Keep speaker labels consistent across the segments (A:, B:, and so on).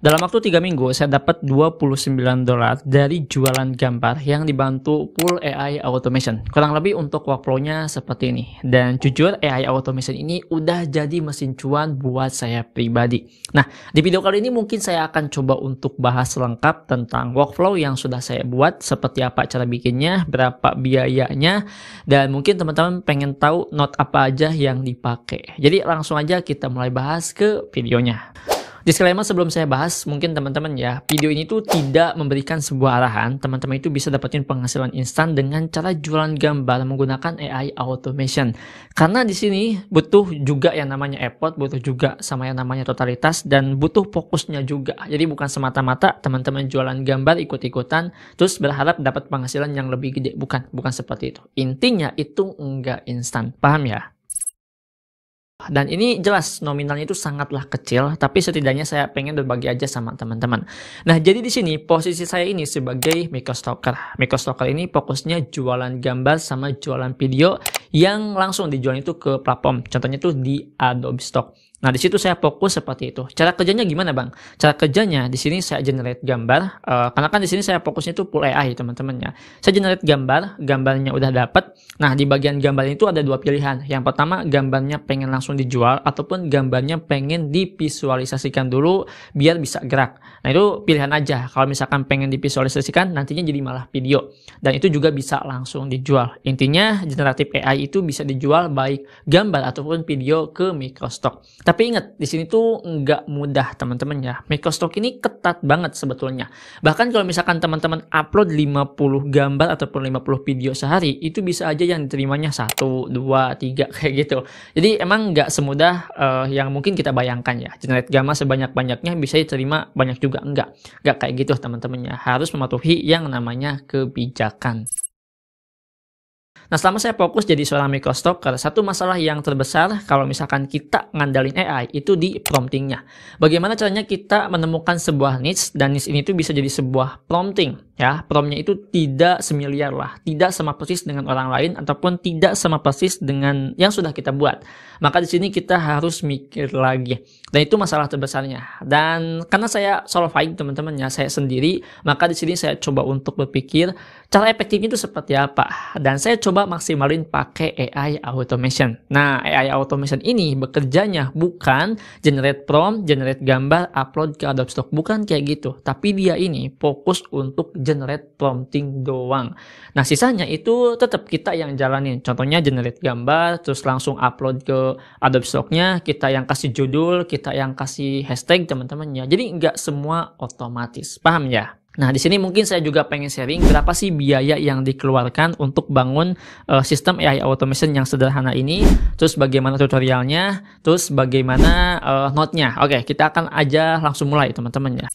A: Dalam waktu 3 minggu, saya dapat $29 dari jualan gambar yang dibantu full AI automation. Kurang lebih untuk workflow-nya seperti ini. Dan jujur, AI automation ini udah jadi mesin cuan buat saya pribadi. Nah, di video kali ini mungkin saya akan coba untuk bahas lengkap tentang workflow yang sudah saya buat, seperti apa cara bikinnya, berapa biayanya, dan mungkin teman-teman pengen tahu note apa aja yang dipakai. Jadi langsung aja kita mulai bahas ke videonya. Disclaimer sebelum saya bahas, mungkin teman-teman ya, video ini tuh tidak memberikan sebuah arahan. Teman-teman itu bisa dapetin penghasilan instan dengan cara jualan gambar menggunakan AI automation. Karena di sini butuh juga yang namanya effort, butuh juga sama yang namanya totalitas, dan butuh fokusnya juga. Jadi bukan semata-mata teman-teman jualan gambar ikut-ikutan, terus berharap dapat penghasilan yang lebih gede. Bukan seperti itu. Intinya itu enggak instan. Paham ya? Dan ini jelas nominalnya itu sangatlah kecil, tapi setidaknya saya pengen berbagi aja sama teman-teman. Nah, jadi di sini posisi saya ini sebagai microstalker. Microstalker ini fokusnya jualan gambar sama jualan video yang langsung dijual itu ke platform. Contohnya itu di Adobe Stock. Nah, di situ saya fokus seperti itu. Cara kerjanya gimana, Bang? Cara kerjanya di sini saya generate gambar, karena kan di sini saya fokusnya itu full AI, teman-teman ya. Saya generate gambar, gambarnya udah dapat. Nah, di bagian gambar itu ada dua pilihan. Yang pertama, gambarnya pengen langsung dijual, ataupun gambarnya pengen divisualisasikan dulu biar bisa gerak. Nah, itu pilihan aja. Kalau misalkan pengen divisualisasikan, nantinya jadi malah video. Dan itu juga bisa langsung dijual. Intinya, generatif AI itu bisa dijual baik gambar ataupun video ke microstock. Tapi ingat, di sini tuh nggak mudah teman-teman ya. Microstock ini ketat banget sebetulnya. Bahkan kalau misalkan teman-teman upload 50 gambar ataupun 50 video sehari, itu bisa aja yang diterimanya 1, 2, 3 kayak gitu. Jadi emang nggak semudah yang mungkin kita bayangkan ya. Generate gambar sebanyak-banyaknya bisa diterima banyak juga. Nggak kayak gitu teman-teman ya. Harus mematuhi yang namanya kebijakan. Nah, selama saya fokus jadi seorang microstalker, satu masalah yang terbesar kalau misalkan kita ngandalin AI itu di promptingnya. Bagaimana caranya kita menemukan sebuah niche, dan niche ini tuh bisa jadi sebuah prompting ya. Promptnya itu tidak semiliar lah, tidak sama persis dengan orang lain ataupun tidak sama persis dengan yang sudah kita buat. Maka di sini kita harus mikir lagi. Dan itu masalah terbesarnya. Dan karena saya solving teman-teman ya, saya sendiri, maka di sini saya coba untuk berpikir cara efektifnya itu seperti apa. Dan saya coba maksimalin pakai AI automation. Nah, AI automation ini bekerjanya bukan generate prompt, generate gambar, upload ke Adobe Stock. Bukan kayak gitu. Tapi dia ini fokus untuk generate prompting doang. Nah, sisanya itu tetap kita yang jalanin. Contohnya generate gambar, terus langsung upload ke Adobe Stock-nya, kita yang kasih judul, kita yang kasih hashtag teman-teman ya. Jadi nggak semua otomatis. Paham ya? Nah, di sini mungkin saya juga pengen sharing berapa sih biaya yang dikeluarkan untuk bangun sistem AI automation yang sederhana ini, terus bagaimana tutorialnya, terus bagaimana note-nya. Oke, kita akan aja langsung mulai teman-teman ya.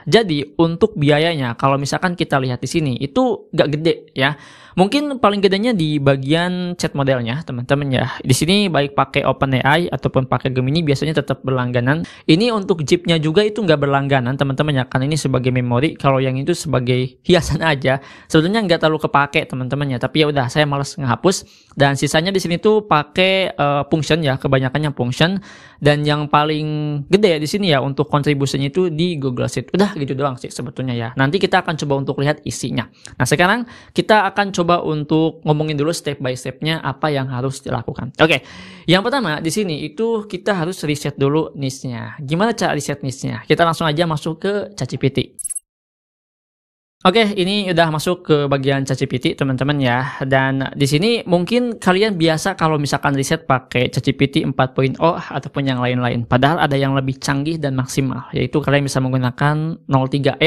A: Jadi untuk biayanya, kalau misalkan kita lihat di sini itu nggak gede ya. Mungkin paling gedenya di bagian chat modelnya teman-teman ya. Di sini baik pakai OpenAI ataupun pakai Gemini biasanya tetap berlangganan. Ini untuk Jeep-nya juga itu nggak berlangganan teman-teman ya. Kan ini sebagai memori, kalau yang itu sebagai hiasan aja. Sebetulnya nggak terlalu kepake teman-teman ya. Tapi ya udah, saya malas ngehapus. Dan sisanya di sini tuh pakai function ya, kebanyakannya function. Dan yang paling gede ya di sini ya untuk kontribusinya itu di Google Sheet. Udah gitu doang sih sebetulnya ya. Nanti kita akan coba untuk lihat isinya. Nah, sekarang kita akan coba untuk ngomongin dulu step by step-nya apa yang harus dilakukan. Oke, yang pertama di sini itu kita harus riset dulu niche-nya. Gimana cara riset niche-nya? Kita langsung aja masuk ke ChatGPT. Oke, ini udah masuk ke bagian ChatGPT teman-teman ya. Dan di sini mungkin kalian biasa kalau misalkan riset pakai ChatGPT 4.0 ataupun yang lain-lain. Padahal ada yang lebih canggih dan maksimal, yaitu kalian bisa menggunakan 03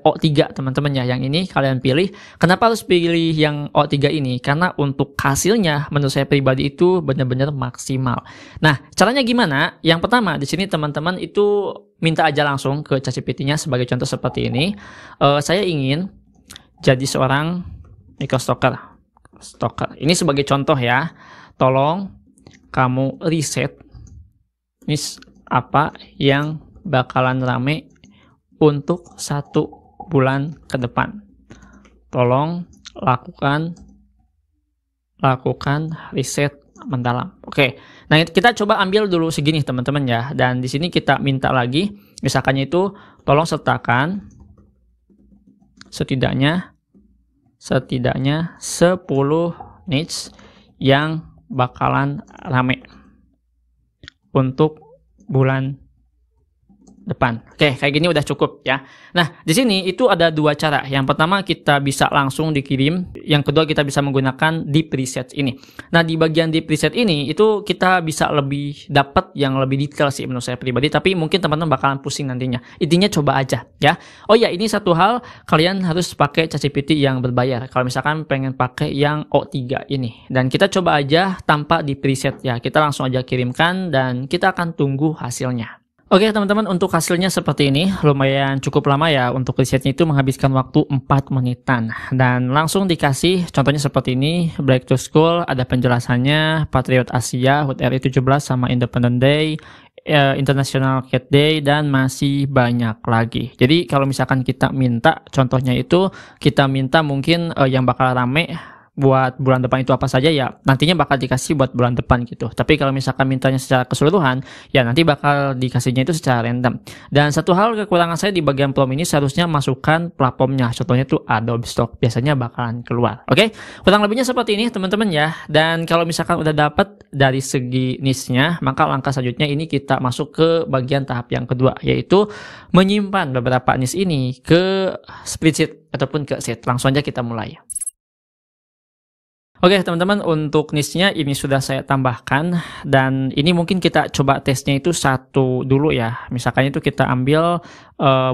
A: O3 teman-teman ya. Yang ini kalian pilih. Kenapa harus pilih yang O3 ini? Karena untuk hasilnya menurut saya pribadi itu benar-benar maksimal. Nah, caranya gimana? Yang pertama di sini teman-teman itu minta aja langsung ke ChatGPT-nya. Sebagai contoh seperti ini, saya ingin jadi seorang microstalker. Ini sebagai contoh ya. Tolong kamu riset niche apa yang bakalan rame untuk 1 bulan ke depan. Tolong lakukan riset mendalam. Oke. Nah, kita coba ambil dulu segini teman-teman ya. Dan di sini kita minta lagi Misalkannya itu tolong sertakan setidaknya 10 niche yang bakalan rame untuk bulan depan. Oke, kayak gini udah cukup ya. Nah, di sini itu ada dua cara. Yang pertama kita bisa langsung dikirim, yang kedua kita bisa menggunakan di preset ini. Nah, di bagian di preset ini itu kita bisa lebih dapat yang lebih detail sih menurut saya pribadi, tapi mungkin teman-teman bakalan pusing nantinya. Intinya coba aja ya. Oh ya, ini satu hal, kalian harus pakai ChatGPT yang berbayar. Kalau misalkan pengen pakai yang O3 ini. Dan kita coba aja tanpa di preset ya. Kita langsung aja kirimkan dan kita akan tunggu hasilnya. Oke teman-teman, untuk hasilnya seperti ini, lumayan cukup lama ya. Untuk risetnya itu menghabiskan waktu 4 menitan. Dan langsung dikasih, contohnya seperti ini, Break to School, ada penjelasannya, Patriot Asia, HUT RI 17 sama Independence Day, International Cat Day, dan masih banyak lagi. Jadi kalau misalkan kita minta, contohnya itu, kita minta mungkin yang bakal rame, buat bulan depan itu apa saja ya nantinya bakal dikasih buat bulan depan gitu. Tapi kalau misalkan mintanya secara keseluruhan ya nanti bakal dikasihnya itu secara random. Dan satu hal kekurangan saya di bagian prompt ini seharusnya masukkan platformnya, contohnya tuh Adobe Stock, biasanya bakalan keluar. Oke, kurang lebihnya seperti ini teman-teman ya. Dan kalau misalkan udah dapat dari segi niche-nya, maka langkah selanjutnya ini kita masuk ke bagian tahap yang kedua, yaitu menyimpan beberapa niche ini ke spreadsheet ataupun ke sheet. Langsung aja kita mulai. Oke teman-teman, untuk niche-nya ini sudah saya tambahkan dan ini mungkin kita coba tesnya itu satu dulu ya. Misalkan itu kita ambil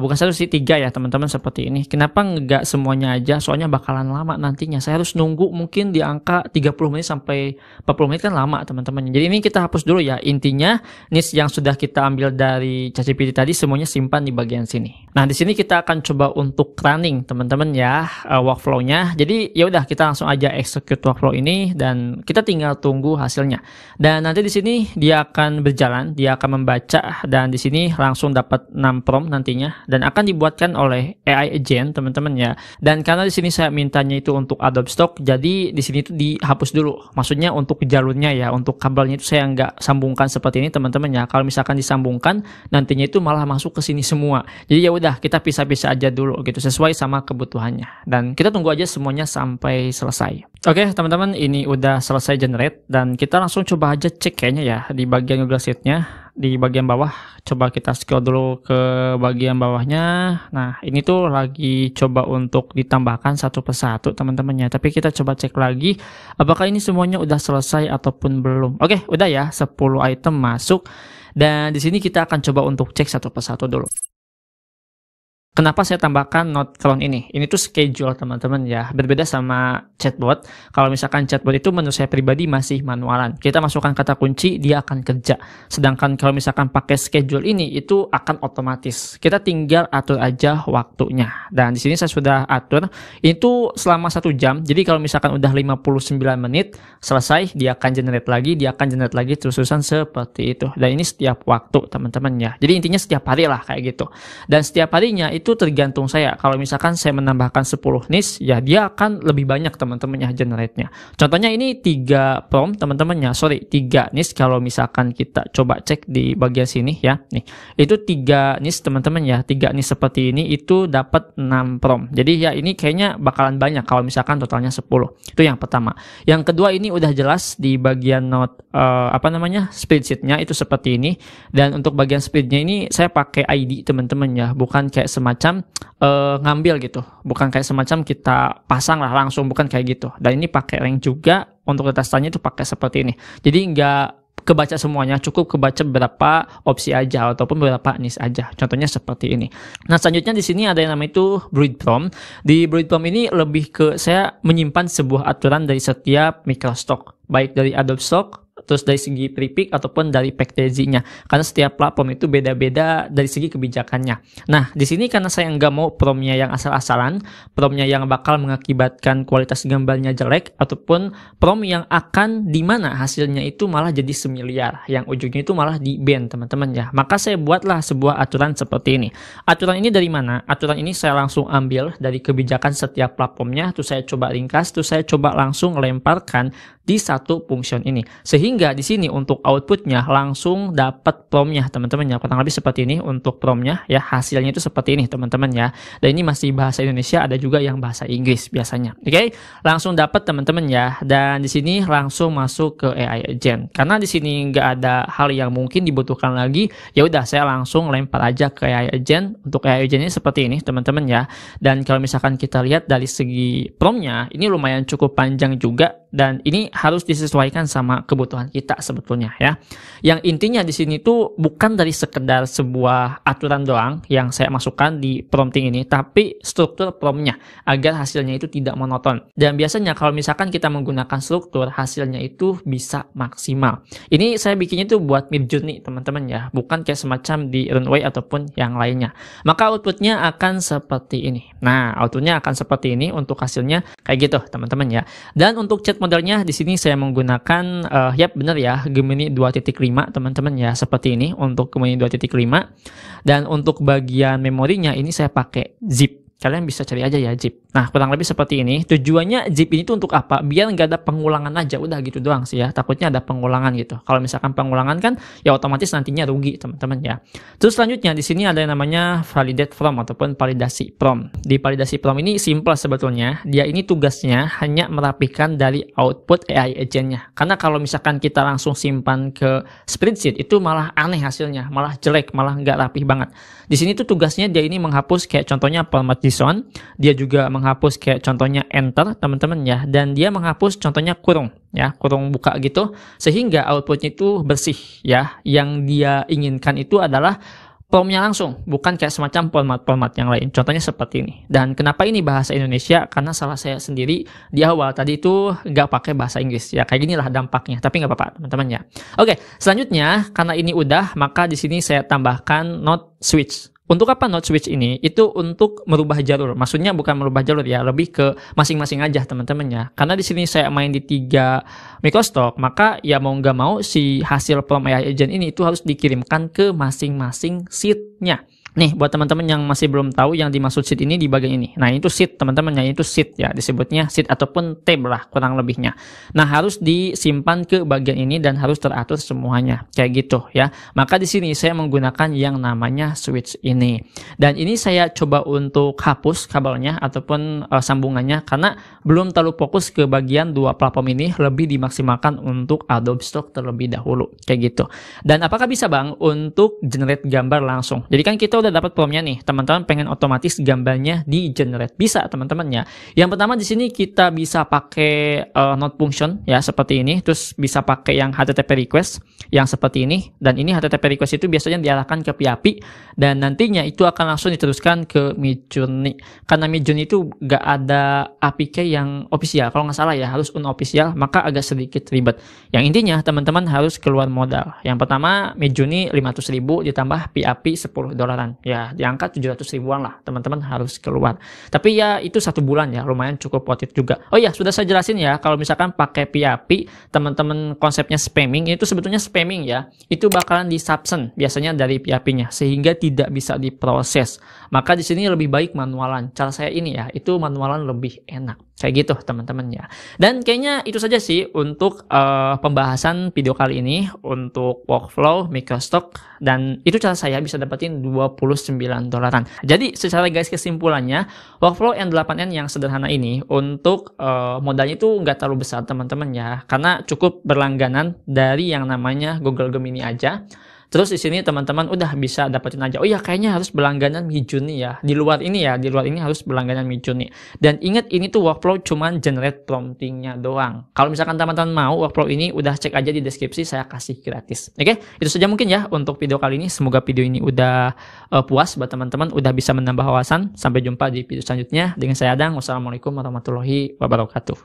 A: bukan satu sih, 3 ya teman-teman seperti ini. Kenapa nggak semuanya aja? Soalnya bakalan lama nantinya. Saya harus nunggu mungkin di angka 30 menit sampai 40 menit kan lama teman-teman. Jadi ini kita hapus dulu ya. Intinya niche yang sudah kita ambil dari ChatGPT tadi semuanya simpan di bagian sini. Nah di sini kita akan coba untuk running teman-teman ya workflow-nya. Jadi ya udah kita langsung aja execute workflow ini dan kita tinggal tunggu hasilnya. Dan nanti di sini dia akan berjalan, dia akan membaca dan di sini langsung dapat 6 prompt nantinya dan akan dibuatkan oleh AI agent teman-teman ya. Dan karena di sini saya mintanya itu untuk Adobe Stock, jadi di sini itu dihapus dulu. Maksudnya untuk jalurnya ya, untuk kabelnya itu saya nggak sambungkan seperti ini teman-teman ya. Kalau misalkan disambungkan nantinya itu malah masuk ke sini semua. Jadi ya udah kita pisah-pisah aja dulu gitu sesuai sama kebutuhannya. Dan kita tunggu aja semuanya sampai selesai. Oke teman-teman, ini udah selesai generate dan kita langsung coba aja cek kayaknya ya di bagian Google Sheet-nya. Di bagian bawah coba kita scroll dulu ke bagian bawahnya. Nah ini tuh lagi coba untuk ditambahkan satu persatu teman-teman ya, tapi kita coba cek lagi apakah ini semuanya udah selesai ataupun belum. Oke udah ya, 10 item masuk dan di sini kita akan coba untuk cek satu persatu dulu. Kenapa saya tambahkan note count ini? Ini tuh schedule teman-teman ya. Berbeda sama chatbot. Kalau misalkan chatbot itu menurut saya pribadi masih manualan. Kita masukkan kata kunci, dia akan kerja. Sedangkan kalau misalkan pakai schedule ini, itu akan otomatis. Kita tinggal atur aja waktunya. Dan di sini saya sudah atur. Itu selama 1 jam. Jadi kalau misalkan udah 59 menit, selesai, dia akan generate lagi, terus-terusan seperti itu. Dan ini setiap waktu teman-teman ya. Jadi intinya setiap hari lah kayak gitu. Dan setiap harinya itu tergantung saya. Kalau misalkan saya menambahkan 10 niche, ya dia akan lebih banyak teman-teman ya generate-nya. Contohnya ini 3 prompt teman-teman ya, 3 niche. Kalau misalkan kita coba cek di bagian sini ya, nih itu 3 niche teman-teman ya, 3 niche seperti ini itu dapat 6 prompt. Jadi ya ini kayaknya bakalan banyak kalau misalkan totalnya 10. Itu yang pertama. Yang kedua ini udah jelas di bagian note spreadsheet-nya itu seperti ini. Dan untuk bagian spreadsheet-nya ini saya pakai ID teman-teman ya, bukan kayak semacam ngambil gitu, bukan kayak semacam kita pasang lah langsung, bukan kayak gitu. Dan ini pakai rank juga, untuk datastannya itu pakai seperti ini. Jadi nggak kebaca semuanya, cukup kebaca beberapa opsi aja ataupun beberapa niche aja. Contohnya seperti ini. Nah selanjutnya di sini ada yang namanya itu breed prompt. Di breed prompt ini lebih ke saya menyimpan sebuah aturan dari setiap microstock, baik dari Adobe Stock, terus dari segi prepick ataupun dari packaging-nya, karena setiap platform itu beda-beda dari segi kebijakannya. Nah di sini karena saya nggak mau prompt-nya yang asal-asalan, prompt-nya yang bakal mengakibatkan kualitas gambarnya jelek, ataupun prompt yang akan dimana hasilnya itu malah jadi semiliar, yang ujungnya itu malah di ban teman-teman ya. Maka saya buatlah sebuah aturan seperti ini. Aturan ini dari mana? Aturan ini saya langsung ambil dari kebijakan setiap platformnya, terus saya coba ringkas, terus saya coba langsung lemparkan di satu function ini, sehingga sehingga di sini untuk outputnya langsung dapat prompt-nya teman-teman ya, kurang lebih seperti ini untuk prompt-nya ya, hasilnya itu seperti ini teman-teman ya. Dan ini masih bahasa Indonesia, ada juga yang bahasa Inggris biasanya. Oke, langsung dapat teman-teman ya. Dan di sini langsung masuk ke AI agent. Karena di sini nggak ada hal yang mungkin dibutuhkan lagi, ya udah saya langsung lempar aja ke AI agent. Untuk AI agent ini seperti ini teman-teman ya. Dan kalau misalkan kita lihat dari segi prompt-nya, ini lumayan cukup panjang juga, dan ini harus disesuaikan sama kebutuhan kita sebetulnya ya. Yang intinya di sini tuh bukan dari sekedar sebuah aturan doang yang saya masukkan di prompting ini, tapi struktur promptnya agar hasilnya itu tidak monoton. Dan biasanya kalau misalkan kita menggunakan struktur, hasilnya itu bisa maksimal. Ini saya bikinnya tuh buat Midjourney teman-teman ya, bukan kayak semacam di Runway ataupun yang lainnya. Maka outputnya akan seperti ini. Nah, outputnya akan seperti ini untuk hasilnya kayak gitu teman-teman ya. Dan untuk chat modelnya di sini saya menggunakan benar ya, Gemini 2.5 teman-teman ya, seperti ini untuk Gemini 2.5. Dan untuk bagian memorinya ini saya pakai zip. Kalian bisa cari aja ya zip. Nah, kurang lebih seperti ini. Tujuannya zip ini tuh untuk apa? Biar nggak ada pengulangan aja. Udah gitu doang sih ya. Takutnya ada pengulangan gitu. Kalau misalkan pengulangan kan ya otomatis nantinya rugi teman-teman ya. Terus selanjutnya di sini ada yang namanya validate from ataupun validasi prompt. Di validasi prompt ini simple sebetulnya. Dia ini tugasnya hanya merapikan dari output AI agentnya. Karena kalau misalkan kita langsung simpan ke spreadsheet itu malah aneh hasilnya, malah jelek, malah nggak rapih banget. Di sini tuh tugasnya dia ini menghapus kayak contohnya format JSON, dia juga menghapus kayak contohnya enter teman-teman ya, dan dia menghapus contohnya kurung ya, kurung buka gitu, sehingga outputnya itu bersih ya. Yang dia inginkan itu adalah prompt-nya langsung, bukan kayak semacam format-format yang lain. Contohnya seperti ini. Dan kenapa ini bahasa Indonesia? Karena salah saya sendiri di awal tadi itu nggak pakai bahasa Inggris ya. Kayak gini lah dampaknya. Tapi nggak apa-apa teman-teman ya. Oke, selanjutnya karena ini udah, maka di sini saya tambahkan node switch. Untuk apa node switch ini? Itu untuk merubah jalur. Maksudnya bukan merubah jalur ya, lebih ke masing-masing aja teman-teman ya. Karena di sini saya main di 3 microstock, maka ya mau nggak mau si hasil prompt AI agent ini itu harus dikirimkan ke masing-masing seed-nya. Nih, buat teman-teman yang masih belum tahu yang dimaksud seed ini di bagian ini. Nah, itu seed teman-teman ya, itu seed ya, disebutnya seed ataupun tab lah kurang lebihnya. Nah, harus disimpan ke bagian ini dan harus teratur semuanya. Kayak gitu ya. Maka di sini saya menggunakan yang namanya switch ini. Dan ini saya coba untuk hapus kabelnya ataupun sambungannya karena belum terlalu fokus ke bagian dua platform ini, lebih dimaksimalkan untuk Adobe Stock terlebih dahulu. Kayak gitu. Dan apakah bisa Bang untuk generate gambar langsung? Jadi kan kita udah dapat prompt-nya nih, teman-teman pengen otomatis gambarnya di generate, bisa teman-teman ya. Yang pertama di sini kita bisa pakai node function ya seperti ini, terus bisa pakai yang HTTP request yang seperti ini, dan ini HTTP request itu biasanya diarahkan ke PHP dan nantinya itu akan langsung diteruskan ke Midjourney. Karena Midjourney itu nggak ada APK yang official, kalau nggak salah ya, harus unofficial, maka agak sedikit ribet. Yang intinya teman-teman harus keluar modal. Yang pertama Midjourney 500.000 ditambah PHP $10. Ya di angka 700 ribuan lah teman-teman harus keluar. Tapi ya itu 1 bulan ya, lumayan cukup worth it juga. Oh ya, sudah saya jelasin ya, kalau misalkan pakai PHP teman-teman konsepnya spamming, itu sebetulnya spamming ya, itu bakalan di subsend biasanya dari PHP-nya sehingga tidak bisa diproses. Maka di sini lebih baik manualan. Cara saya ini ya, itu manualan lebih enak. Kayak gitu teman-teman ya. Dan kayaknya itu saja sih untuk pembahasan video kali ini untuk workflow microstock, dan itu cara saya bisa dapetin $29. Jadi secara guys kesimpulannya, workflow N8N yang sederhana ini untuk modalnya itu nggak terlalu besar teman-teman ya, karena cukup berlangganan dari yang namanya Google Gemini aja. Terus di sini teman-teman udah bisa dapetin aja. Oh ya, kayaknya harus berlangganan Midjourney ya. Di luar ini ya, di luar ini harus berlangganan Midjourney. Dan ingat ini tuh workflow cuman generate promptingnya doang. Kalau misalkan teman-teman mau workflow ini, udah cek aja di deskripsi, saya kasih gratis. Oke, itu saja mungkin ya untuk video kali ini. Semoga video ini udah puas buat teman-teman, udah bisa menambah wawasan. Sampai jumpa di video selanjutnya. Dengan saya Adang. Wassalamualaikum warahmatullahi wabarakatuh.